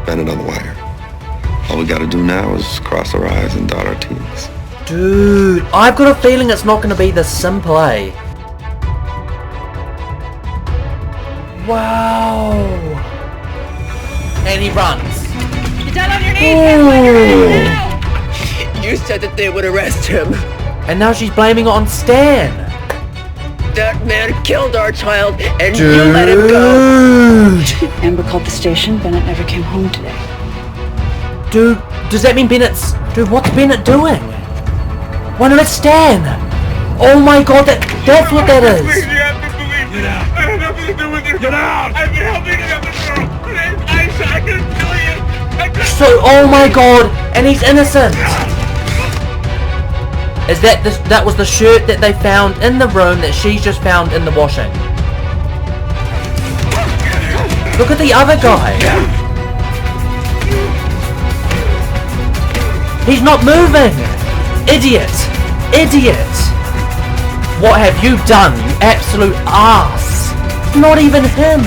Bennett on the wire. All we gotta do now is cross our I's and dot our T's. Dude, I've got a feeling it's not going to be this simple, eh? Wow. And he runs. Get down on your knees! Now. You said that they would arrest him. And now she's blaming it on Stan. That man killed our child, and Dude. you let him go. Amber called the station. Bennett never came home today. Dude, does that mean Bennett's... Dude, what's Bennett doing? Why not it's Stan? Oh my god, that's what that is. Please, you have to believe me. I had nothing to do with this. Get out! I've been helping another girl. I couldn't kill you. So, oh my god, and he's innocent. Is that was the shirt that they found in the room that she's just found in the washing? Look at the other guy. He's not moving. Idiot! Idiot! What have you done, you absolute ass? Not even him!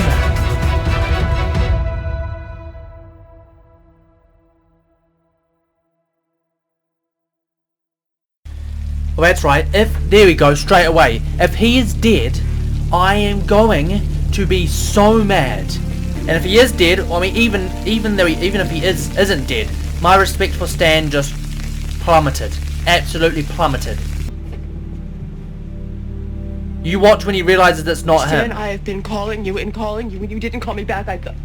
Well, that's right. There we go, straight away. If he is dead, I am going to be so mad. And if he is dead, I mean, even if he isn't dead, my respect for Stan just plummeted. Absolutely plummeted. You watch when he realizes it's not Stan, him. I have been calling you and when you didn't call me back, I thought...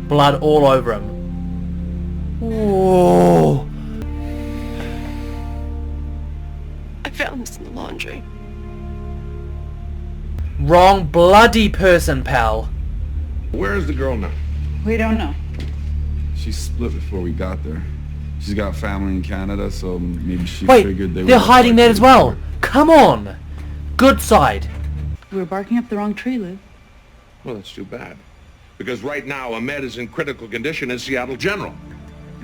Blood all over him. Whoa. I found this in the laundry. Wrong bloody person, pal. Where's the girl now? We don't know. She split before we got there. She's got family in Canada, so maybe she Wait, figured they're hiding that as well. Come on. Good side. We were barking up the wrong tree, Lou. Well, that's too bad. Because right now, Ahmed is in critical condition in Seattle General.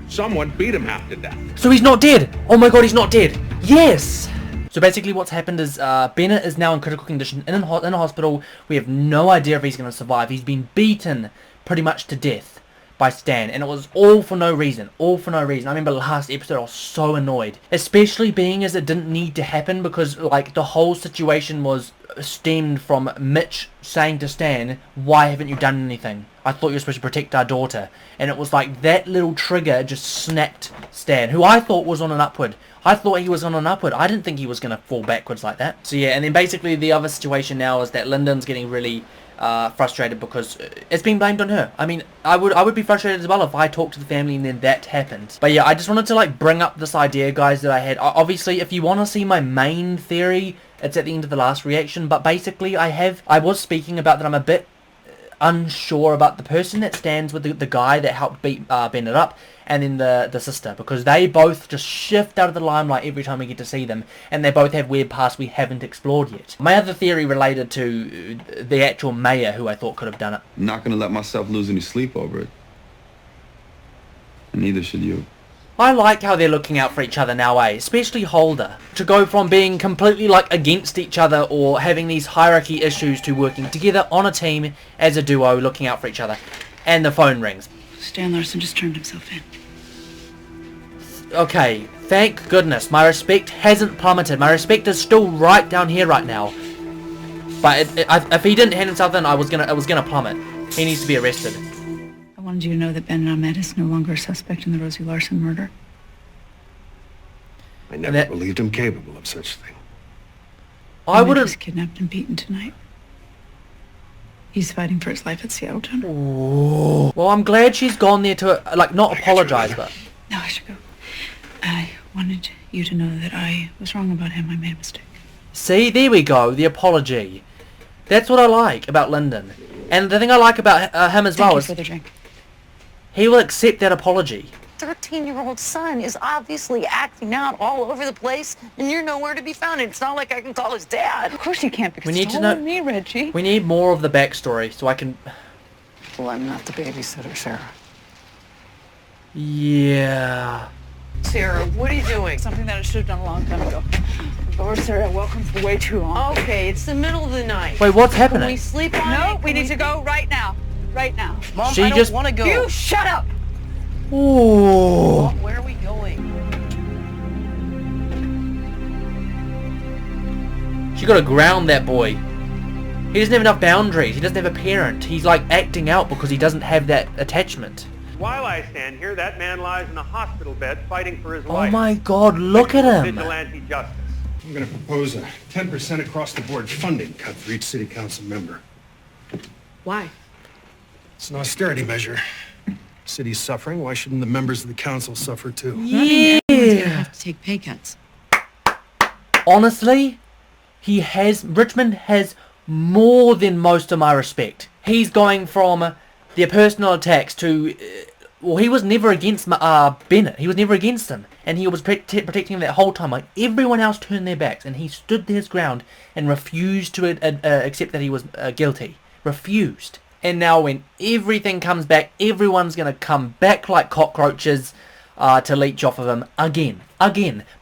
Someone beat him half to death. So he's not dead. Oh my god, he's not dead. Yes. So basically what's happened is Bennett is now in critical condition in a hospital. We have no idea if he's going to survive. He's been beaten pretty much to death by Stan, and it was all for no reason. All for no reason. I remember last episode I was so annoyed, especially being as it didn't need to happen, because like the whole situation was stemmed from Mitch saying to Stan, why haven't you done anything? I thought you were supposed to protect our daughter. And it was like that little trigger just snapped Stan, who I thought was on an upward. I thought he was on an upward. I didn't think he was going to fall backwards like that. So yeah, and then basically the other situation now is that Lyndon's getting really frustrated because it's been blamed on her. I mean, I would be frustrated as well if I talked to the family and then that happened. But yeah, I just wanted to like bring up this idea, guys, that I had. Obviously, if you want to see my main theory, it's at the end of the last reaction. But basically, I was speaking about that I'm a bit unsure about the person that stands with the guy that helped beat Bennett up, and then the sister, because they both just shift out of the limelight every time we get to see them, and they both have weird pasts we haven't explored yet. My other theory related to the actual mayor, who I thought could have done it. I'm not gonna let myself lose any sleep over it. And neither should you. I like how they're looking out for each other now, especially Holder. To go from being completely like against each other or having these hierarchy issues to working together on a team as a duo, looking out for each other. And the phone rings. Stan Larson just turned himself in. Okay, thank goodness. My respect hasn't plummeted. My respect is still right down here right now. But if he didn't hand himself in, it was gonna plummet. He needs to be arrested. I wanted you to know that Bennett Ahmed is no longer a suspect in the Rosie Larson murder. I never believed him capable of such a thing. I would He have... was kidnapped and beaten tonight. He's fighting for his life at Seattle General. Ooh. Well, I'm glad she's gone there to, like, not apologize, but... No, I should go. I wanted you to know that I was wrong about him. I made a mistake. See, there we go, the apology. That's what I like about Lyndon. And the thing I like about him as well is... Thank you for the drink. He will accept that apology. 13-year-old son is obviously acting out all over the place, and you're nowhere to be found. It's not like I can call his dad. Of course you can't, because We need it's to all know- on me, Reggie. We need more of the backstory so I can... Well, I'm not the babysitter, Sarah. Yeah... Sarah, what are you doing? Something that I should have done a long time ago. Lord, Sarah, welcome for way too long. Okay, it's the middle of the night. Wait, what's Can we happening? sleep on it? No, Can we need to go right now. right now. Mom, She I don't just- want to go. You shut up. Ooh. Mom, where are we going? She gotta ground that boy. He doesn't have enough boundaries. He doesn't have a parent. He's like acting out because he doesn't have that attachment. While I stand here, that man lies in a hospital bed fighting for his Oh life. my God, look at him. Vigilante justice. I'm going to propose a 10% across-the-board funding cut for each city council member. Why? It's an austerity measure. City's suffering. Why shouldn't the members of the council suffer too? That means everyone's gonna have to take pay cuts. Honestly, Richmond has more than most of my respect. He's going from their personal attacks to, well, he was never against Bennett. He was never against him. And he was protecting him that whole time. Like, everyone else turned their backs. And he stood his ground and refused to accept that he was guilty. Refused. And now when everything comes back, everyone's going to come back like cockroaches to leech off of him again.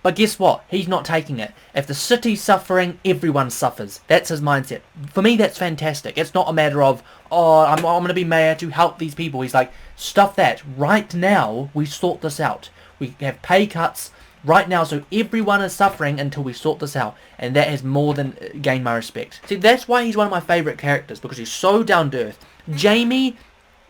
But guess what? He's not taking it. If the city's suffering, everyone suffers. That's his mindset. For me, that's fantastic. It's not a matter of, oh, I'm going to be mayor to help these people. He's like, stuff that. Right now, we sort this out. We have pay cuts right now, so everyone is suffering until we sort this out. And that has more than gained my respect. See, that's why he's one of my favourite characters, because he's so down to earth. Jamie,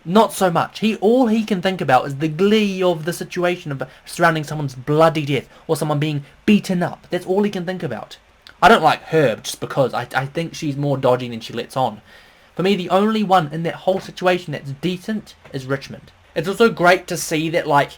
not so much. All he can think about is the glee of the situation of surrounding someone's bloody death or someone being beaten up. That's all he can think about. I don't like Herb just because I think she's more dodgy than she lets on. For me, the only one in that whole situation that's decent is Richmond. It's also great to see that, like,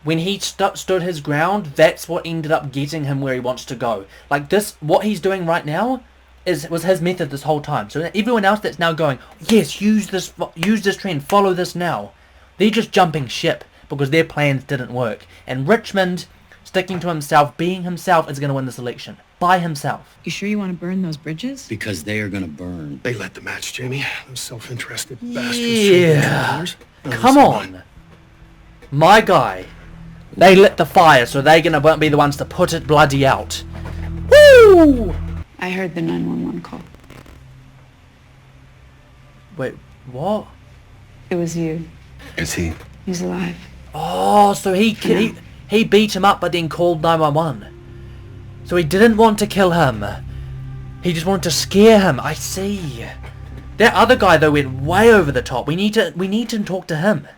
when he stood his ground, that's what ended up getting him where he wants to go. Like, this, what he's doing right now was his method this whole time. So everyone else that's now going, yes, use this trend, follow this now, they're just jumping ship because their plans didn't work. And Richmond, sticking to himself, being himself, is going to win this election by himself. You sure you want to burn those bridges? Because they are gonna burn. They led the match, Jamie. Those self-interested bastards. Yeah. Come on, my guy. They lit the fire, so they're going to be the ones to put it bloody out. Woo! I heard the 911 call. Wait, what? It was you. Is he? He's alive. Oh, so he beat him up but then called 911. So he didn't want to kill him. He just wanted to scare him. I see. That other guy though went way over the top. We need to talk to him.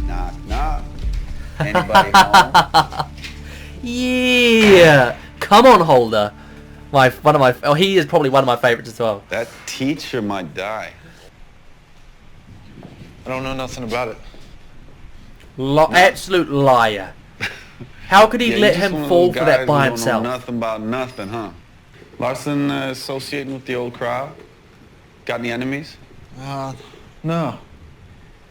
Knock, knock. Anybody home? Yeah. Come on, Holder. He is probably one of my favorites as well. That teacher might die. I don't know nothing about it. Absolute liar. How could he Yeah, let you're just one of fall those for that guys by who himself? Don't know nothing about nothing, huh? Larson associating with the old crowd? Got any enemies? No.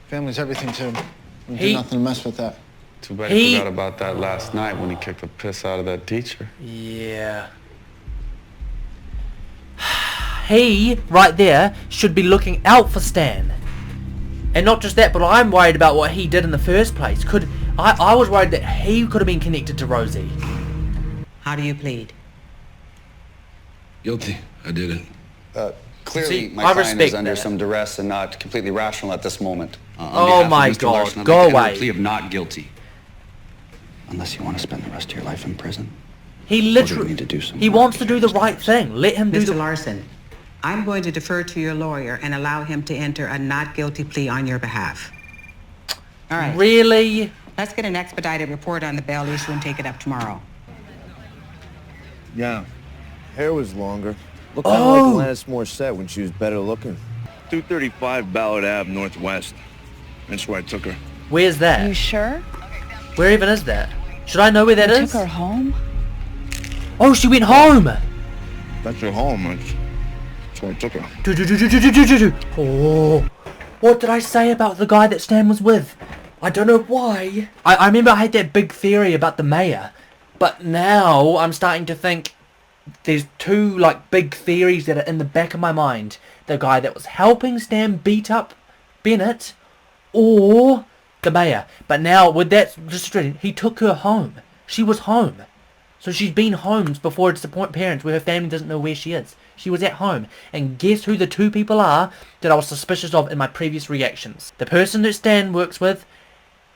Family's everything to him. Don't do He- nothing to mess with that. Too bad he forgot about that last night when he kicked the piss out of that teacher. Yeah. He, right there, should be looking out for Stan. And not just that, but I'm worried about what he did in the first place. I was worried that he could have been connected to Rosie. How do you plead? Guilty. I did it. Clearly, See, my I client respect is under that. some duress and not completely rational at this moment. On Oh behalf of my Mr. God, Larson, I'm go making a away. plea of not guilty. Unless you want to spend the rest of your life in prison. He We're literally, gonna need to do some he work wants to here, do the Mr. right thing. Let him do Mr. the... Larson, I'm going to defer to your lawyer and allow him to enter a not guilty plea on your behalf. All right. Really? Let's get an expedited report on the bail issue and take it up tomorrow. Yeah. Hair was longer. Looked kind of like Alanis Morissette when she was better looking. 235 Ballard Ave Northwest. That's where I took her. Where's that? You sure? Where even is that? Should I know where that You is? took her home? Oh, she went home! That's her home. That's where I took her. Oh, what did I say about the guy that Stan was with? I don't know why. I remember I had that big theory about the mayor, but now I'm starting to think there's two like big theories that are in the back of my mind. The guy that was helping Stan beat up Bennett, or the mayor. But now with that, he took her home. She was home. So she's been home before it's the parents where her family doesn't know where she is. She was at home. And guess who the two people are that I was suspicious of in my previous reactions? The person that Stan works with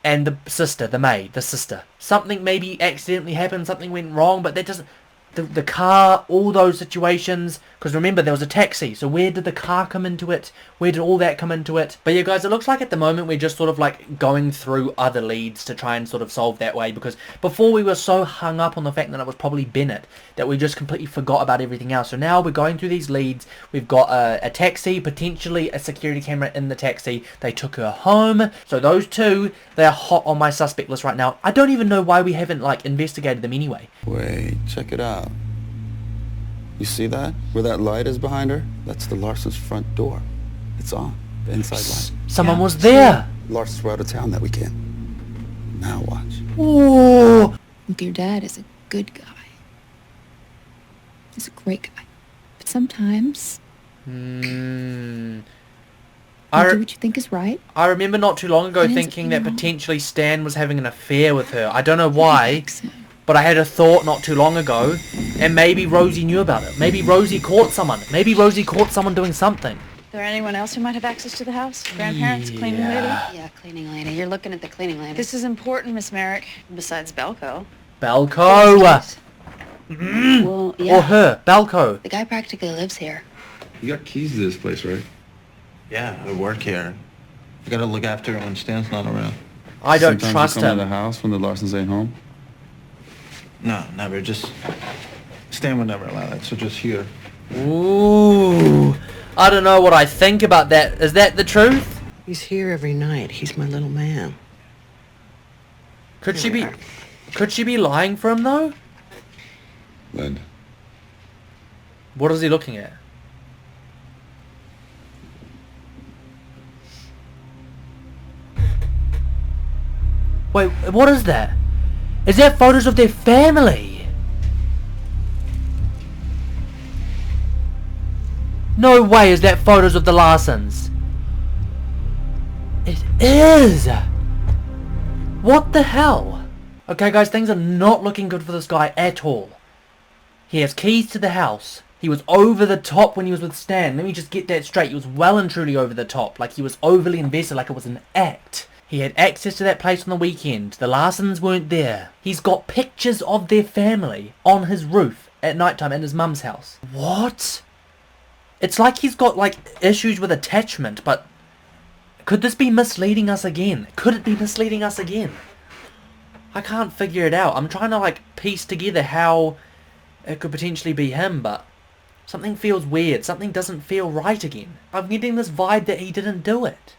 and the sister, the maid, the sister. Something maybe accidentally happened, something went wrong, but that doesn't... The car, all those situations, because remember there was a taxi, so where did the car come into it? Where did all that come into it? But yeah guys, it looks like at the moment we're just sort of like going through other leads to try and sort of solve that way, because before we were so hung up on the fact that it was probably Bennett that we just completely forgot about everything else. So now we're going through these leads. We've got a taxi, potentially a security camera in the taxi. They took her home, so those two, they are hot on my suspect list right now. I don't even know why we haven't like investigated them anyway. Wait, check it out. You see that? Where that light is behind her? That's the Larson's front door. It's on. The inside light. Someone was there. Larsons were out of town that weekend. Now watch. Ooh. Look, your dad is a good guy. He's a great guy. But sometimes... you do what you think is right. I remember not too long ago thinking that potentially Stan was having an affair with her. I don't know why. But I had a thought not too long ago, and maybe Rosie knew about it. Maybe Rosie caught someone. Maybe Rosie caught someone doing something. Is there anyone else who might have access to the house? Grandparents, cleaning lady? Yeah, cleaning lady. You're looking at the cleaning lady. This is important, Miss Merrick. Besides Belko. Belko! Well, yeah. Or her, Belko. The guy practically lives here. You got keys to this place, right? Yeah, I work here. I gotta look after it when Stan's not around. I don't Sometimes trust you come him. to the house when the Larsons ain't home? No, never. Just Stan would never allow that, so just here. Ooh. I don't know what I think about that. Is that the truth? He's here every night. He's my little man. Could she be lying for him though? Lynn. What is he looking at? Wait, what is that? Is that photos of their family? No way is that photos of the Larsons. It is! What the hell? Okay guys, things are not looking good for this guy at all. He has keys to the house. He was over the top when he was with Stan. Let me just get that straight. He was well and truly over the top. Like he was overly invested, like it was an act. He had access to that place on the weekend. The Larsons weren't there. He's got pictures of their family on his roof at nighttime in his mum's house. What? It's like he's got like issues with attachment, but could this be misleading us again? Could it be misleading us again? I can't figure it out. I'm trying to like piece together how it could potentially be him, but something feels weird. Something doesn't feel right again. I'm getting this vibe that he didn't do it.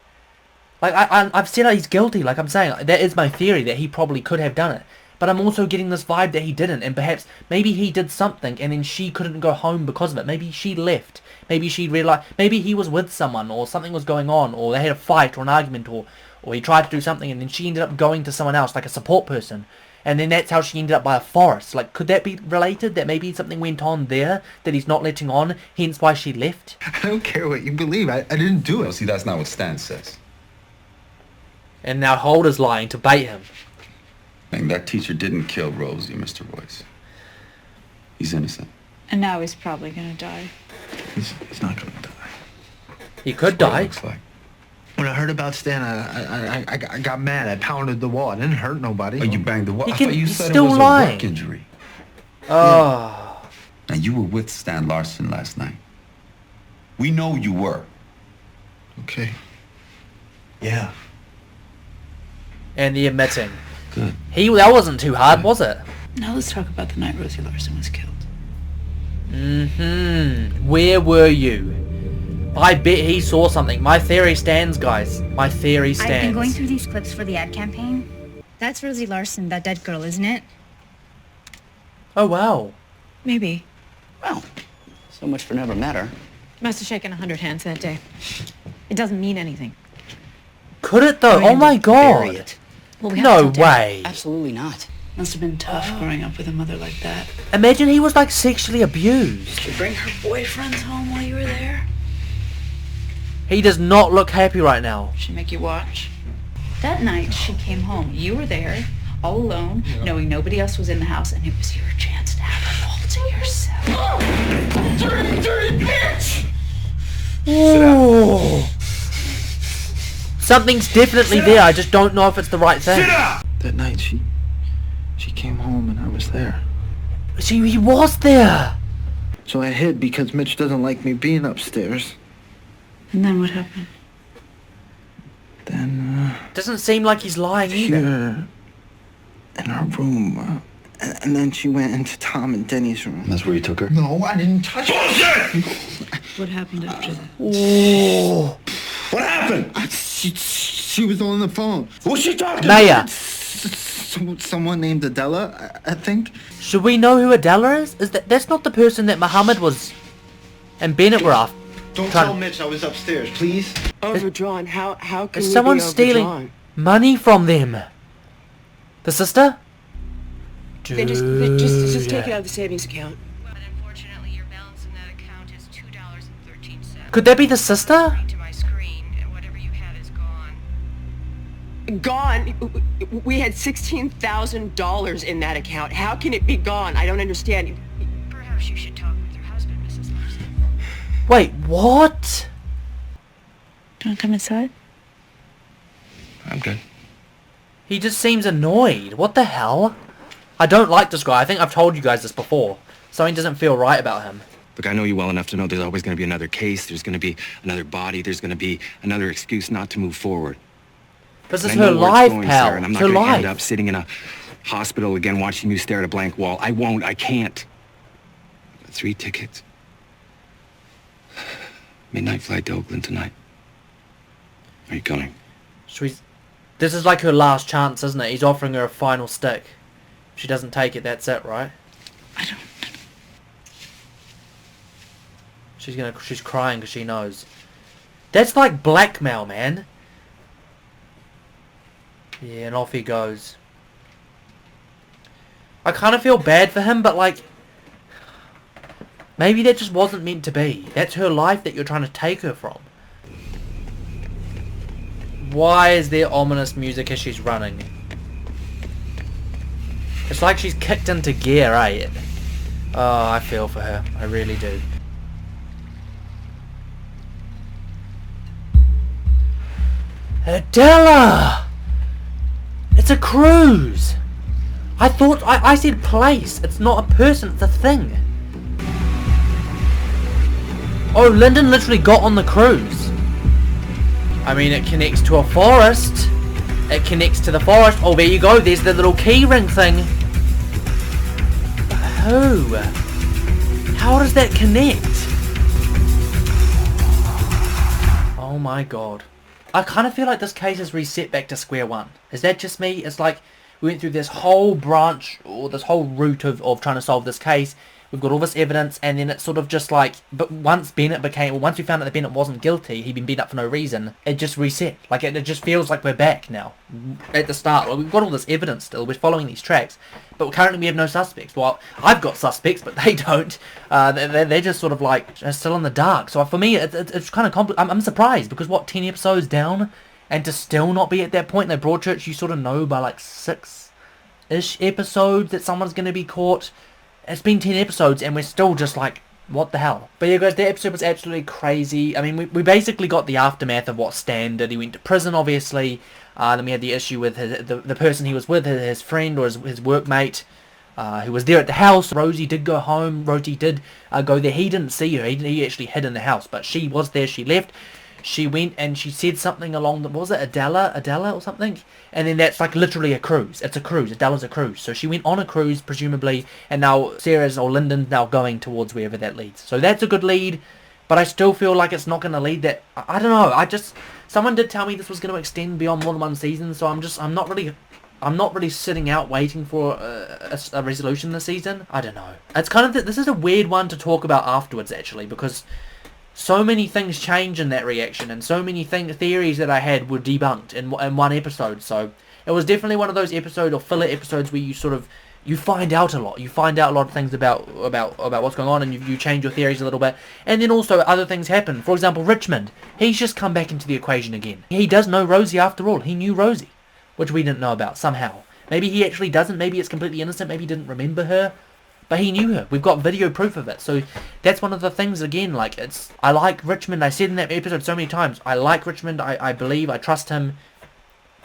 Like, I've said that he's guilty, like I'm saying, that is my theory, that he probably could have done it. But I'm also getting this vibe that he didn't, and perhaps, maybe he did something, and then she couldn't go home because of it. Maybe she left. Maybe she realized, maybe he was with someone, or something was going on, or they had a fight, or an argument, or he tried to do something, and then she ended up going to someone else, like a support person. And then that's how she ended up by a forest. Like, could that be related? That maybe something went on there that he's not letting on, hence why she left? I don't care what you believe. I didn't do it. Well, see, that's not what Stan says. And now Holder's lying to bait him. And that teacher didn't kill Rosie, Mr. Royce. He's innocent. And now he's probably gonna die. He's not gonna die. He could die. Looks like. When I heard about Stan, I got mad. I pounded the wall. I didn't hurt nobody. Oh, you banged the wall? He I can- thought you he's said still it was lying. a work injury. Oh. And you were with Stan Larson last night. We know you were. Okay. Yeah. And the admitting. Good. That wasn't too hard, was it? Now let's talk about the night Rosie Larson was killed. Where were you? I bet he saw something. My theory stands, guys. My theory stands. I've been going through these clips for the ad campaign. That's Rosie Larson, that dead girl, isn't it? Oh, wow. Maybe. Well, so much for never met her. Must have shaken 100 hands that day. It doesn't mean anything. Could it, though? Oh, my Bury God. it. Well, we No have to way. Absolutely not. Must have been tough growing up with a mother like that. Imagine he was, like, sexually abused. Did you bring her boyfriends home while you were there? He does not look happy right now. She make you watch? That night she came home. You were there, all alone, knowing nobody else was in the house, and it was your chance yourself. Dirty bitch! Ooh. Something's definitely there. I just don't know if it's the right thing. That night she came home and I was there. He was there. So I hid because Mitch doesn't like me being upstairs. And then what happened? Then, doesn't seem like he's lying either. Here, in our room. And then she went into Tom and Denny's room. That's where you took her? No, I didn't touch her. What happened after that? Oh. What happened? She was on the phone. Who's she talking to? Maya. Someone named Adela, I think. Should we know who Adela is? That's not the person that Muhammad was and Bennett were after? Don't tell Mitch I was upstairs, please. Overdrawn? How can Is you someone be stealing overdrawn? money from them? The sister? Then just take it out of the savings account. Could that be the sister? Gone? We had $16,000 in that account. How can it be gone? I don't understand. Perhaps you should talk with your husband, Mrs. Larson. Wait, what? Do you want to come inside? I'm good. He just seems annoyed. What the hell? I don't like this guy. I think I've told you guys this before. Something doesn't feel right about him. Look, I know you well enough to know there's always going to be another case. There's going to be another body. There's going to be another excuse not to move forward. This is And I her know where it's life, going, pal. Sarah, and I'm It's not her going to end life. up sitting in a hospital again watching you stare at a blank wall. I won't. I can't. 3 tickets. Midnight flight to Oakland tonight. Are you coming? This is like her last chance, isn't it? He's offering her a final stick. If she doesn't take it, that's it, right? She's crying because she knows. That's like blackmail, man. Yeah, and off he goes. I kind of feel bad for him, but like, maybe that just wasn't meant to be. That's her life that you're trying to take her from. Why is there ominous music as she's running? It's like she's kicked into gear, eh? Oh, I feel for her. I really do. Adela! It's a cruise! I thought... I said place. It's not a person, it's a thing. Oh, Lyndon literally got on the cruise. I mean, it connects to a forest. It connects to the forest. Oh, there you go. There's the little key ring thing. Who? How does that connect? Oh my god. I kind of feel like this case is reset back to square one. Is that just me? It's like we went through this whole branch, or this whole route of trying to solve this case. We've got all this evidence, and then it's sort of just like, but once we found out that Bennett wasn't guilty, he'd been beat up for no reason, it just reset. Like, it just feels like we're back now, at the start. Well, we've got all this evidence still, we're following these tracks, but currently we have no suspects. Well, I've got suspects, but they don't. They're just sort of like, still in the dark. So for me, it's kind of complicated. I'm surprised, because what, 10 episodes down, and to still not be at that point in the Broadchurch, you sort of know by like 6-ish episodes that someone's going to be caught. It's been 10 episodes and we're still just like, what the hell? But yeah guys, that episode was absolutely crazy. I mean, we basically got the aftermath of what Stan did. He went to prison, obviously. Then we had the issue with the person he was with, his friend or his workmate, who was there at the house. Rosie did go home. Rosie did go there. He didn't see her. He actually hid in the house. But she was there. She left. She went and she said something along the... Was it Adela or something? And then that's like literally a cruise. It's a cruise. Adela's a cruise. So she went on a cruise, presumably. And now Sarah's or Lyndon's now going towards wherever that leads. So that's a good lead. But I still feel like it's not going to lead that... I don't know. Someone did tell me this was going to extend beyond more than one season. So I'm not really sitting out waiting for a resolution this season. I don't know. It's kind of... This is a weird one to talk about afterwards, actually. Because... so many things change in that reaction, and so many theories that I had were debunked in one episode. So it was definitely one of those episodes or filler episodes where you find out a lot. You find out a lot of things about what's going on, and you change your theories a little bit. And then also other things happen. For example, Richmond. He's just come back into the equation again. He does know Rosie after all. He knew Rosie, which we didn't know about somehow. Maybe he actually doesn't. Maybe it's completely innocent. Maybe he didn't remember her. But he knew her. We've got video proof of it. So that's one of the things, again, like, I like Richmond. I said in that episode so many times, I like Richmond. I believe, I trust him.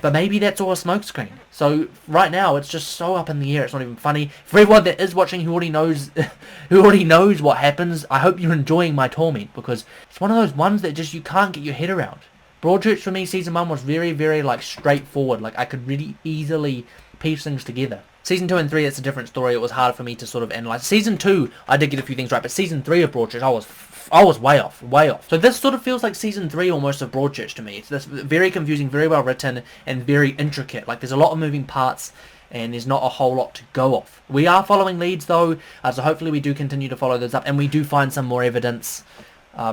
But maybe that's all a smokescreen. So right now, it's just so up in the air. It's not even funny. For everyone that is watching who already knows what happens, I hope you're enjoying my torment, because it's one of those ones that just you can't get your head around. Broadchurch for me, season 1 was very, very like straightforward. Like I could really easily piece things together. Season 2 and 3, it's a different story. It was harder for me to sort of analyze. Season 2, I did get a few things right, but season 3 of Broadchurch, I was way off. So this sort of feels like season 3 almost of Broadchurch to me. It's this very confusing, very well written, and very intricate. Like there's a lot of moving parts, and there's not a whole lot to go off. We are following leads though, so hopefully we do continue to follow those up, and we do find some more evidence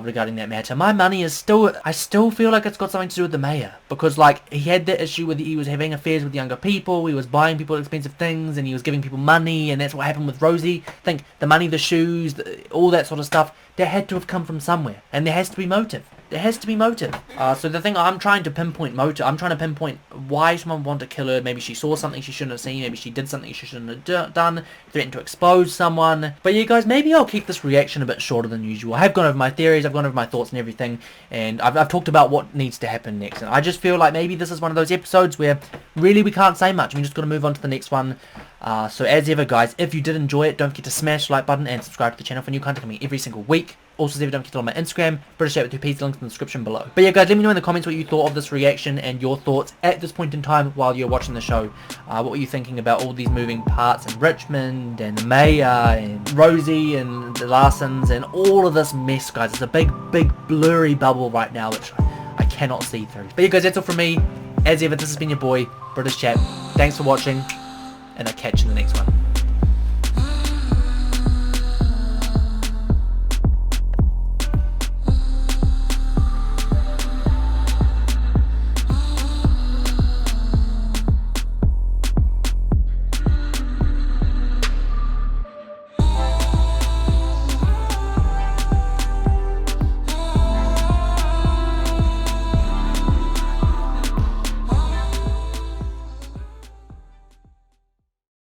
regarding that matter. My money is still, I still feel like it's got something to do with the mayor, because like he had that issue with he was having affairs with younger people, he was buying people expensive things, and he was giving people money, and that's what happened with Rosie. I think the money, the shoes, all that sort of stuff, that had to have come from somewhere, and there has to be motive. There has to be motive. So the thing I'm trying to pinpoint motive, I'm trying to pinpoint why someone wanted to kill her. Maybe she saw something she shouldn't have seen. Maybe she did something she shouldn't have done. Threatened to expose someone. But yeah, guys, maybe I'll keep this reaction a bit shorter than usual. I have gone over my theories, I've gone over my thoughts and everything, and I've talked about what needs to happen next. And I just feel like maybe this is one of those episodes where really we can't say much. We just got to move on to the next one. So as ever, guys, if you did enjoy it, don't forget to smash the like button and subscribe to the channel for new content coming every single week. Also, as ever, don't forget to follow my Instagram, British Chat with 2 P's, the links in the description below. But yeah, guys, let me know in the comments what you thought of this reaction and your thoughts at this point in time while you're watching the show. What were you thinking about all these moving parts and Richmond and the mayor and Rosie and the Larsons and all of this mess, guys? It's a big, big blurry bubble right now, which I cannot see through. But yeah, guys, that's all from me. As ever, this has been your boy, British Chat. Thanks for watching, and I'll catch you in the next one.